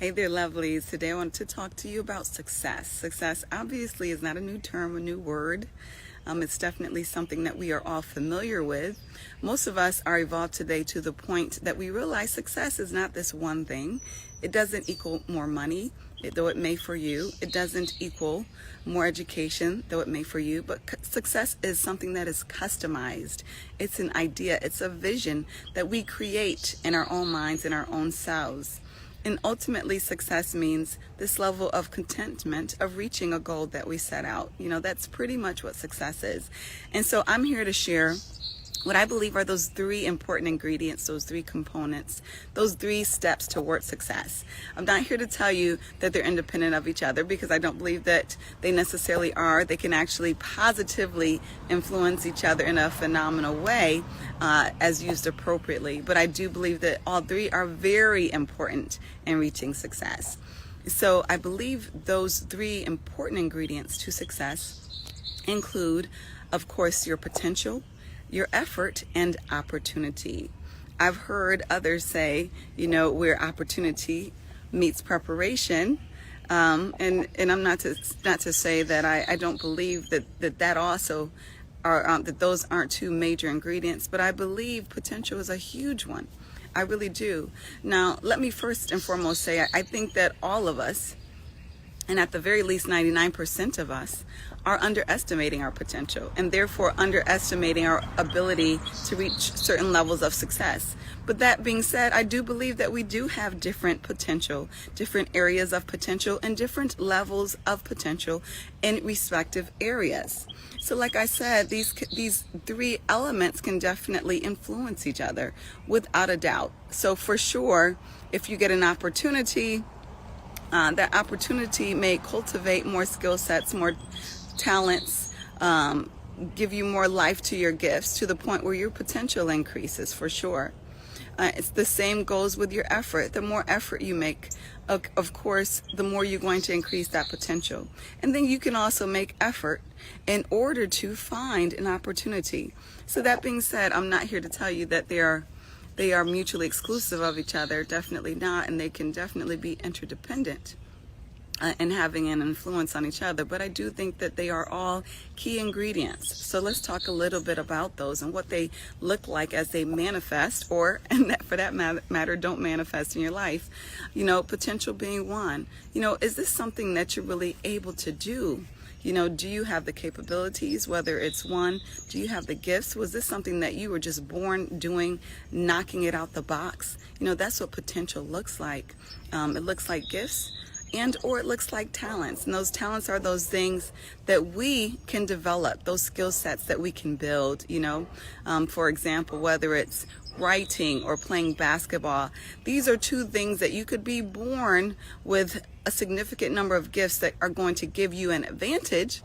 Hey there, lovelies. Today I want to talk to you about success. Success obviously is not a new term, a new word. It's definitely something that we are all familiar with. Most of us are evolved today to the point that we realize success is not this one thing. It doesn't equal more money, though it may for you. It doesn't equal more education, though it may for you. But success is something that is customized. It's an idea. It's a vision that we create in our own minds, in our own selves. And ultimately, success means this level of contentment of reaching a goal that we set out. That's pretty much what success is. And so I'm here to share what I believe are those three important ingredients, those three components, those three steps toward success. I'm not here to tell you that they're independent of each other, because I don't believe that they necessarily are. They can actually positively influence each other in a phenomenal way as used appropriately. But I do believe that all three are very important in reaching success. So I believe those three important ingredients to success include, of course, your potential, your effort, and opportunity. I've heard others say, where opportunity meets preparation. And I'm not to say that I don't believe that also are that those aren't two major ingredients, but I believe potential is a huge one. I really do. Now, let me first and foremost say I think that all of us, and at the very least 99% of us, are underestimating our potential, and therefore underestimating our ability to reach certain levels of success. But that being said, I do believe that we do have different potential, different areas of potential, and different levels of potential in respective areas. So like I said, these three elements can definitely influence each other without a doubt. So for sure, if you get an opportunity, that opportunity may cultivate more skill sets, more talents, give you more life to your gifts, to the point where your potential increases, for sure. It's the same goes with your effort. The more effort you make, of course, the more you're going to increase that potential. And then you can also make effort in order to find an opportunity. So that being said, I'm not here to tell you that they are mutually exclusive of each other. Definitely not. And they can definitely be interdependent and having an influence on each other. But I do think that they are all key ingredients. So let's talk a little bit about those and what they look like as they manifest, or, and that, for that matter, don't manifest in your life. Potential being one. Is this something that you're really able to do? Do you have the capabilities, whether it's one, do you have the gifts? Was this something that you were just born doing, knocking it out the box? That's what potential looks like. It looks like gifts, or it looks like talents. And those talents are those things that we can develop, those skill sets that we can build, for example, whether it's writing or playing basketball. These are two things that you could be born with a significant number of gifts that are going to give you an advantage.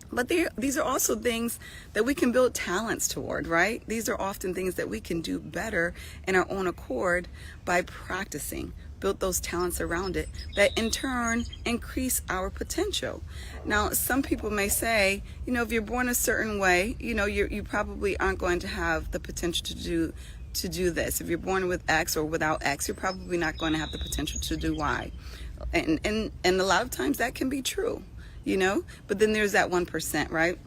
But these are also things that we can build talents toward, right? These are often things that we can do better in our own accord by practicing. Build those talents around it that in turn increase our potential. Now, some people may say, if you're born a certain way, you probably aren't going to have the potential to do this. If you're born with X or without X, you're probably not going to have the potential to do Y. And a lot of times that can be true, but then there's that 1%, right?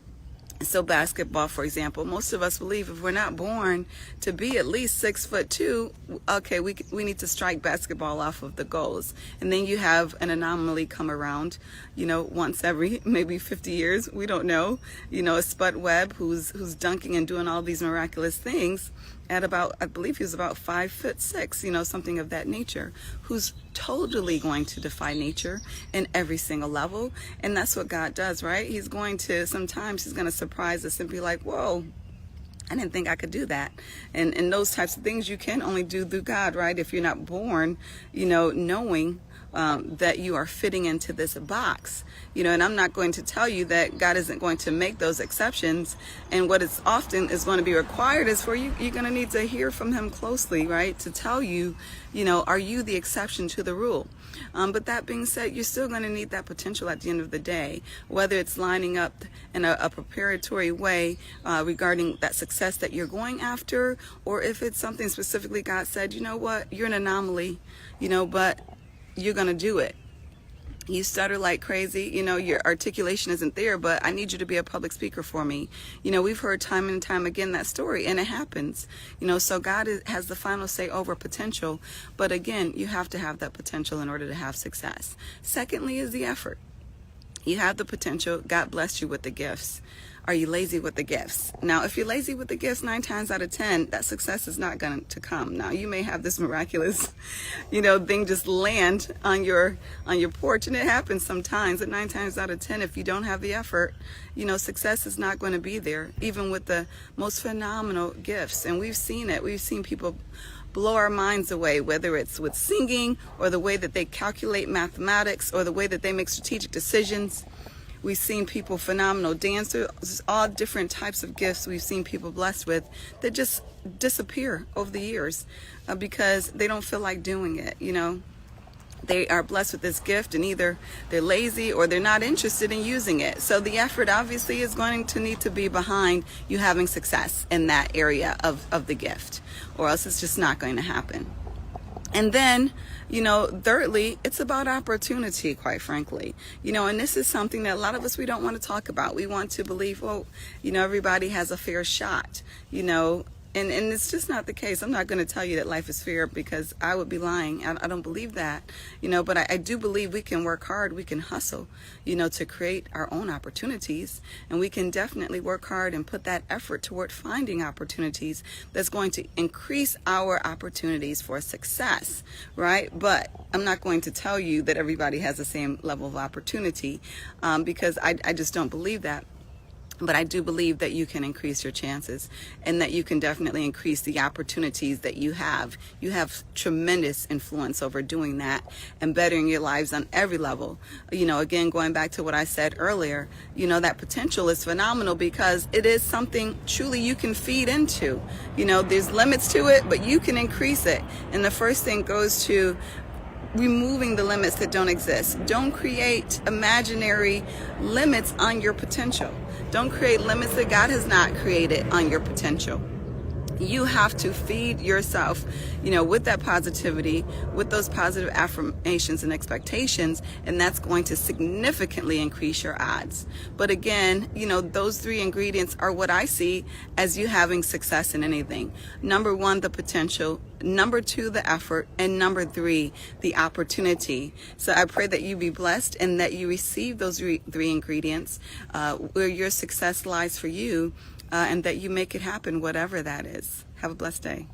So basketball, for example, most of us believe if we're not born to be at least 6'2", okay, we need to strike basketball off of the goals. And then you have an anomaly come around, once every maybe 50 years, we don't know, a Spud Webb who's dunking and doing all these miraculous things at about, I believe he was about 5'6", something of that nature, who's totally going to defy nature in every single level. And that's what God does, right? Sometimes he's going to surprise us and be like, whoa, I didn't think I could do that. And those types of things you can only do through God, right? If you're not born, knowing that you are fitting into this box, and I'm not going to tell you that God isn't going to make those exceptions. And what is often is going to be required is for you're going to need to hear from him closely, right? To tell you, are you the exception to the rule? But that being said, you're still going to need that potential at the end of the day, whether it's lining up in a preparatory way regarding that success that you're going after, or if it's something specifically God said, you know what, you're an anomaly, but you're going to do it. You stutter like crazy, your articulation isn't there, but I need you to be a public speaker for me. We've heard time and time again that story, and it happens. So God has the final say over potential, but again, you have to have that potential in order to have success. Secondly is the effort. You have the potential. God blessed you with the gifts. Are you lazy with the gifts? Now, if you're lazy with the gifts, 9 times out of 10, that success is not going to come. Now, you may have this miraculous, thing just land on your porch, and it happens sometimes. But 9 times out of 10, if you don't have the effort, success is not going to be there, even with the most phenomenal gifts. And we've seen it. We've seen people blow our minds away, whether it's with singing or the way that they calculate mathematics or the way that they make strategic decisions. We've seen people, phenomenal dancers, all different types of gifts we've seen people blessed with that just disappear over the years because they don't feel like doing it, They are blessed with this gift, and either they're lazy or they're not interested in using it. So the effort obviously is going to need to be behind you having success in that area of the gift, or else it's just not going to happen. And then, thirdly, it's about opportunity, quite frankly. And this is something that a lot of us, we don't want to talk about. We want to believe, everybody has a fair shot, And it's just not the case. I'm not going to tell you that life is fair because I would be lying. I don't believe that, but I do believe we can work hard. We can hustle, to create our own opportunities. And we can definitely work hard and put that effort toward finding opportunities that's going to increase our opportunities for success, right? But I'm not going to tell you that everybody has the same level of opportunity because I just don't believe that. But I do believe that you can increase your chances and that you can definitely increase the opportunities that you have. You have tremendous influence over doing that and bettering your lives on every level. Again, going back to what I said earlier, that potential is phenomenal because it is something truly you can feed into. There's limits to it, but you can increase it. And the first thing goes to removing the limits that don't exist. Don't create imaginary limits on your potential. Don't create limits that God has not created on your potential. You have to feed yourself, with that positivity, with those positive affirmations and expectations, and that's going to significantly increase your odds. But again, those 3 ingredients are what I see as you having success in anything. Number 1, the potential. Number 2, the effort. And number 3, the opportunity. So I pray that you be blessed and that you receive those 3 ingredients where your success lies for you. And that you make it happen, whatever that is. Have a blessed day.